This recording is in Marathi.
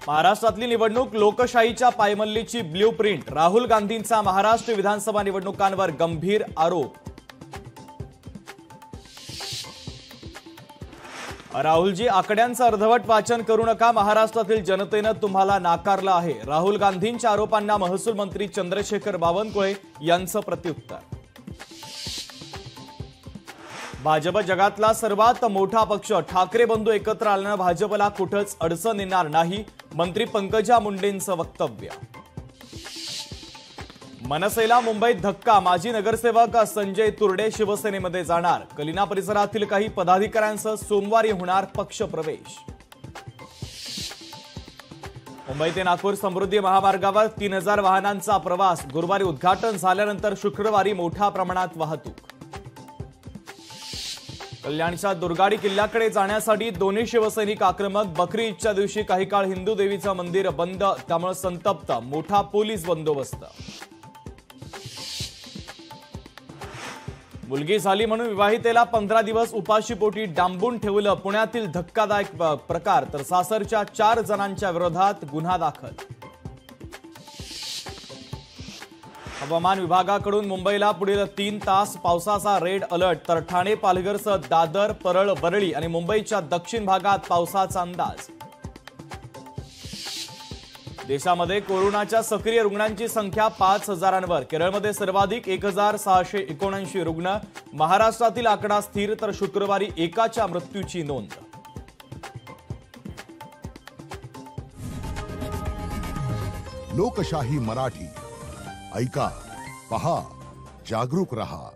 महाराष्ट्रातली निवडणूक लोकशाहीच्या पायमल्लीची ब्ल्यूप्रिंट। राहुल गांधींचा महाराष्ट्र विधानसभा निवडणुकांवर गंभीर आरोप। राहुलजी, आकड्यांचं अर्धवट वाचन करू नका, महाराष्ट्रातील जनतेनं तुम्हाला नाकारलं आहे। राहुल गांधींच्या आरोपांना महसूल मंत्री चंद्रशेखर बावनकुळे यांचं प्रत्युत्तर। भाजप जगातला सर्वात मोठा पक्ष, ठाकरे बंधू एकत्र आल्यानं भाजपला कुठंच अडचण येणार नाही, मंत्री पंकजा मुंडेंचं वक्तव्य। मनसेला मुंबईत धक्का, माजी नगरसेवक संजय तुर्डे शिवसेनेमध्ये जाणार। कलिना परिसरातील काही पदाधिकाऱ्यांसह सोमवारी होणार पक्षप्रवेश। मुंबई ते नागपूर समृद्धी महामार्गावर 3000 वाहनांचा प्रवास, गुरुवारी उद्घाटन झाल्यानंतर शुक्रवारी मोठ्या प्रमाणात वाहतूक। कल्याणच्या दुर्गाडी किल्ल्याकडे जाण्यासाठी दोन्ही शिवसैनिक आक्रमक, बकरी ईदच्या दिवशी काही काळ हिंदू देवीचं मंदिर बंद, त्यामुळे संतप्त, मोठा पोलीस बंदोबस्त। मुलगी झाली म्हणून विवाहितेला 15 दिवस उपाशीपोटी डांबून ठेवलं, पुण्यातील धक्कादायक प्रकार, तर सासरच्या 4 जणांच्या विरोधात गुन्हा दाखल। हवामान विभागाकडून मुंबईला पुढील 3 तास पावसाचा रेड अलर्ट, तर ठाणे पालघरसह दादर, परळ, वरळी आणि मुंबईच्या दक्षिण भागात पावसाचा अंदाज। देशामध्ये कोरोनाच्या सक्रिय रुग्णांची संख्या 5000वर, केरळमध्ये सर्वाधिक 1679 रुग्ण, महाराष्ट्रातील आकडा स्थिर, तर शुक्रवारी एकाच्या मृत्यूची नोंद। लोकशाही मराठी ऐका, पहा, जागरूक रहा।